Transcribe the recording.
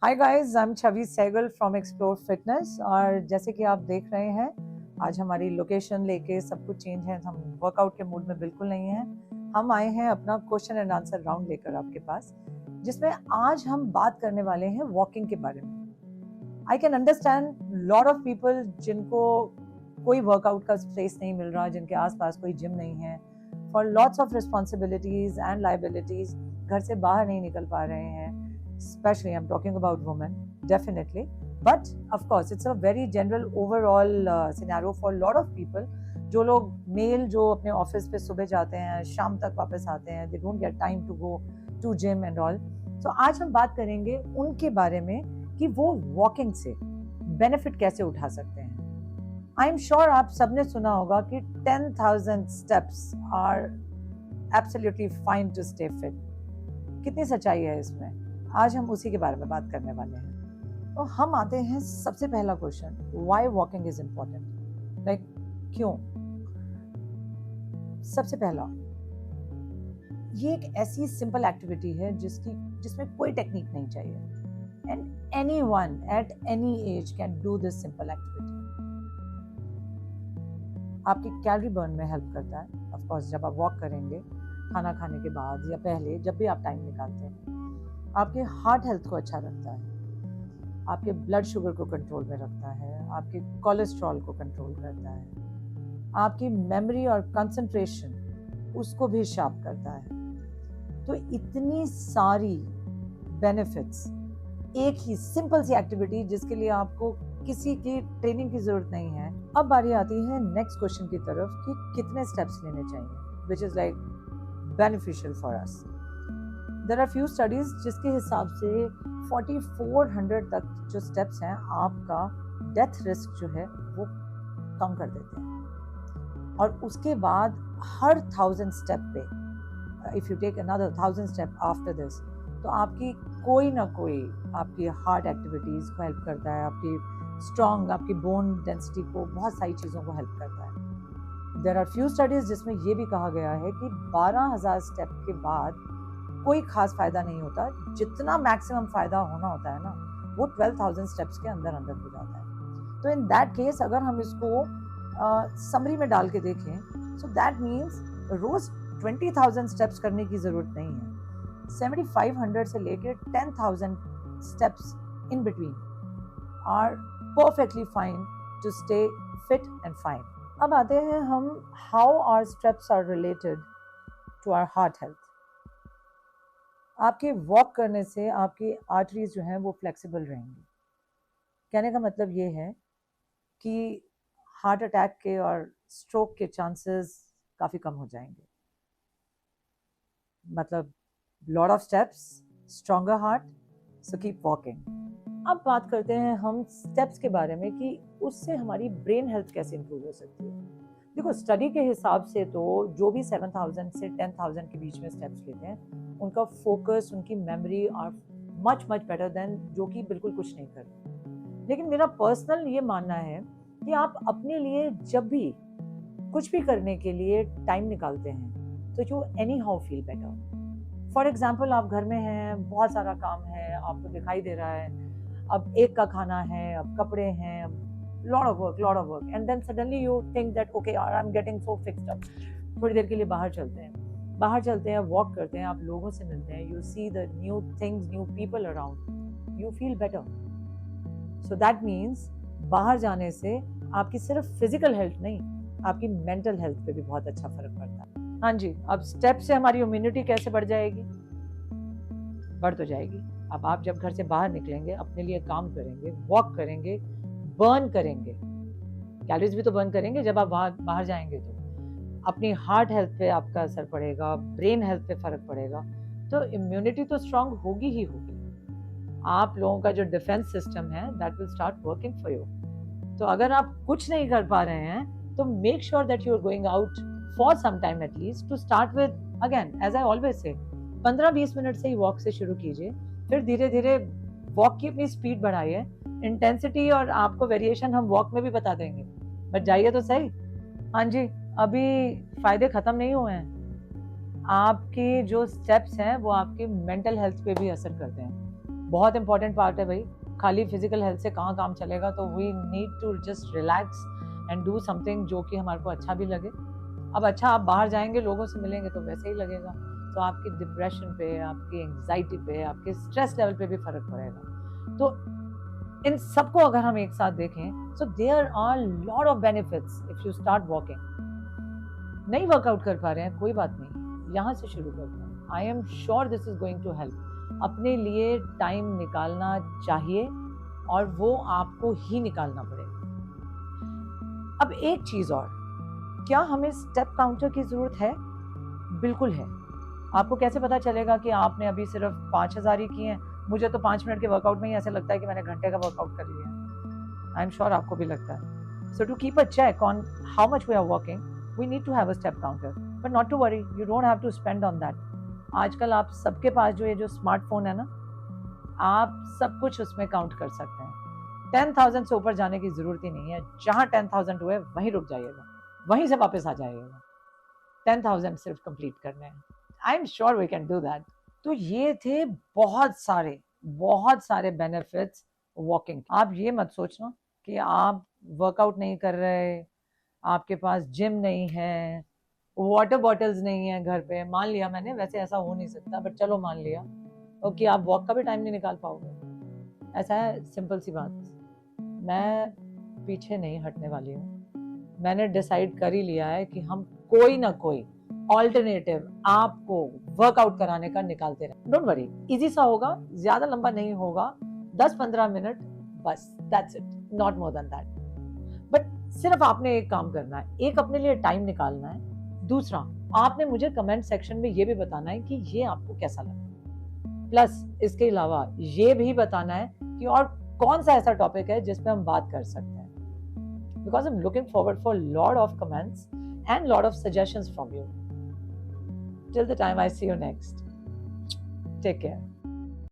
Hi guys, I am Chhavi Sehgal from explore fitness. और जैसे कि आप देख रहे हैं, आज हमारी लोकेशन लेके सब कुछ चेंज है। हम वर्कआउट के मूड में बिल्कुल नहीं हैं। हम आए हैं अपना क्वेश्चन एंड आंसर राउंड लेकर आपके पास, जिसमें आज हम बात करने वाले हैं वॉकिंग के बारे में। I can understand lot of people जिनको कोई वर्कआउट का स्पेस नहीं मिल रहा, जिनके आसपास कोई जिम नहीं है, for lots of responsibilities and liabilities घर से बाहर नहीं निकल पा रहे हैं। Especially I'm talking about women, definitely, but of course it's a very general overall scenario for a lot of people. जो लोग मेल जो अपने ऑफिस पे सुबह जाते हैं, शाम तक वापस आते हैं, they don't get time to go to gym and all. So आज हम बात करेंगे उनके बारे में कि वो वॉकिंग से बेनिफिट कैसे उठा सकते हैं। आई एम श्योर आप सबने सुना होगा कि 10,000 steps are absolutely fine to stay fit. कितनी सच्चाई है इसमें? आज हम उसी के बारे में बात करने वाले हैं। तो हम आते हैं सबसे पहला question, why walking is important, like क्यों। सबसे पहला, ये एक ऐसी सिंपल एक्टिविटी है जिसमें कोई टेक्निक नहीं चाहिए and anyone at any as can do this simple activity. आपकी कैलोरी बर्न में हेल्प करता है। ऑफ कोर्स जब आप वॉक करेंगे, खाना खाने के बाद या पहले, जब भी आप टाइम निकालते हैं, आपके हार्ट हेल्थ को अच्छा रखता है, आपके ब्लड शुगर को कंट्रोल में रखता है, आपके कोलेस्ट्रॉल को कंट्रोल करता है, आपकी मेमोरी और कंसंट्रेशन उसको भी शार्प करता है। तो इतनी सारी बेनिफिट्स एक ही सिंपल सी एक्टिविटी जिसके लिए आपको किसी की ट्रेनिंग की जरूरत नहीं है। अब बारी आती है नेक्स्ट क्वेश्चन की तरफ कि कितने स्टेप्स लेने चाहिए, which is like beneficial for us. There are few studies जिसके हिसाब से 4400 तक जो स्टेप्स हैं, आपका डेथ रिस्क जो है वो कम कर देते हैं। और उसके बाद हर 1000 स्टेप पे, if you take another 1000 step after this, तो आपकी कोई ना कोई आपकी हार्ट एक्टिविटीज को हेल्प करता है, आपकी स्ट्रॉन्ग, आपकी बोन डेंसिटी को, बहुत सारी चीज़ों को हेल्प करता है। देयर आर फ्यू स्टडीज जिसमें ये भी कहा गया है कि 12,000 स्टेप के बाद कोई खास फायदा नहीं होता। जितना मैक्सिमम फायदा होना होता है ना, वो 12,000 स्टेप्स के अंदर अंदर हो जाता है। तो इन दैट केस अगर हम इसको समरी में डाल के देखें, सो दैट मीन्स रोज 20,000 स्टेप्स करने की जरूरत नहीं है। 7,500 से लेकर 10,000 steps in between are perfectly fine to stay fit and fine. अब आते हैं हम how our steps are related to our heart health. आपके वॉक करने से आपकी आर्टरीज जो हैं वो फ्लेक्सिबल रहेंगी। कहने का मतलब ये है कि हार्ट अटैक के और स्ट्रोक के चांसेस काफ़ी कम हो जाएंगे। मतलब lot of steps, stronger heart, so keep walking. अब बात करते हैं हम स्टेप्स के बारे में कि उससे हमारी ब्रेन हेल्थ कैसे इंप्रूव हो सकती है। देखो, स्टडी के हिसाब से तो जो भी 7,000 से 10,000 के बीच में स्टेप्स लेते हैं, उनका फोकस, उनकी memory are much better than जो कि बिल्कुल कुछ नहीं करते। लेकिन मेरा पर्सनल ये मानना है कि आप अपने लिए जब भी कुछ भी करने के लिए टाइम निकालते हैं, तो you any how feel better. For example, आप घर में हैं, बहुत सारा काम है, आपको दिखाई दे रहा है, अब एक का खाना है, अब कपड़े हैं, अब lot of work, and then suddenly you think that okay, I'm getting so fixed up. थोड़ी देर के लिए बाहर चलते हैं, वॉक करते हैं, आप लोगों से मिलते हैं, you see the new things, new people around, you feel better. So that means बाहर जाने से आपकी सिर्फ फिजिकल हेल्थ नहीं, आपकी मेंटल हेल्थ पे भी बहुत अच्छा फर्क पड़ता है। हाँ जी, अब स्टेप से हमारी इम्यूनिटी कैसे बढ़ जाएगी? बढ़ तो जाएगी। अब आप जब घर से बाहर निकलेंगे, अपने लिए काम करेंगे, वॉक करेंगे, बर्न करेंगे, कैलोरीज भी तो बर्न करेंगे जब आप बाहर जाएंगे, तो अपनी हार्ट हेल्थ पे आपका असर पड़ेगा, ब्रेन हेल्थ पे फर्क पड़ेगा, तो इम्यूनिटी तो स्ट्रांग होगी ही होगी। आप लोगों का जो डिफेंस सिस्टम है that will start working for you. तो अगर आप कुछ नहीं कर पा रहे हैं, तो make sure that you are going out for some time at least to start with, again as I always say, 15-20 minute से ही वॉक से शुरू कीजिए, फिर धीरे धीरे वॉक की अपनी स्पीड बढ़ाइए, इंटेंसिटी और आपको वेरिएशन हम वॉक में भी बता देंगे, बट जाइए तो सही। हाँ जी, अभी फायदे खत्म नहीं हुए हैं। आपके जो स्टेप्स हैं वो आपकी मेंटल हेल्थ पे भी असर करते हैं। बहुत इंपॉर्टेंट पार्ट है भाई, खाली फिजिकल हेल्थ से कहाँ काम चलेगा, तो we need to just relax and do something जो कि हमारे को अच्छा भी लगे। अब अच्छा, आप बाहर जाएंगे, लोगों से मिलेंगे तो वैसे ही लगेगा, तो आपकी डिप्रेशन पे, आपकी एंग्जाइटी पे, आपके स्ट्रेस लेवल पे भी फर्क पड़ेगा। तो इन सबको अगर हम एक साथ देखें, so there are lot of benefits if you start walking. नहीं वर्कआउट कर पा रहे हैं, कोई बात नहीं, यहाँ से शुरू करते हैं। I am sure this is going to help. अपने लिए टाइम निकालना चाहिए और वो आपको ही निकालना पड़ेगा। अब एक चीज और, क्या हमें स्टेप काउंटर की जरूरत है? बिल्कुल है। आपको कैसे पता चलेगा कि आपने अभी सिर्फ 5000 ही किए हैं? मुझे तो 5 मिनट के वर्कआउट में ही ऐसे लगता है कि मैंने घंटे का वर्कआउट कर लिया। आई एम श्योर आपको भी लगता है। So to keep a check on how much we are working, we need to have a step counter, but not to worry, you don't have to spend on that. आजकल आप सबके पास जो ये जो स्मार्टफोन है ना, आप सब कुछ उसमें काउंट कर सकते हैं। 10,000 से ऊपर जाने की जरूरत ही नहीं है। जहां 10,000 हुए वहीं रुक जाइएगा, वहीं से वापस आ जाइएगा। 10,000 सिर्फ कंप्लीट करने हैं। I am sure we can do that. तो ये थे बहुत सारे बेनिफिट्स वॉकिंग। आप ये मत सोचना कि आप वर्कआउट नहीं कर रहे, आपके पास जिम नहीं है, वाटर बॉटल्स नहीं है घर पे। मान लिया मैंने, वैसे ऐसा हो नहीं सकता, बट चलो मान लिया, ओके, आप वॉक का भी टाइम नहीं निकाल पाओगे। ऐसा है, सिंपल सी बात। मैं पीछे नहीं हटने वाली हूँ। मैंने डिसाइड कर ही लिया है कि हम कोई ना कोई ऑल्टरनेटिव आपको वर्कआउट कराने का निकालते रहे। डोंट वरी, इजी सा होगा, ज्यादा लंबा नहीं होगा, 10-15 मिनट बस, that's it, not more than that. But सिर्फ आपने एक काम करना है, एक अपने लिए टाइम निकालना है, दूसरा आपने मुझे कमेंट सेक्शन में ये भी बताना है कि ये आपको कैसा लगा। प्लस इसके अलावा ये भी बताना है कि और कौन सा ऐसा टॉपिक है जिस पे हम बात कर सकते हैं, because I am looking forward for lot of comments and lot of suggestions from you. Till the time I see you next. Take care.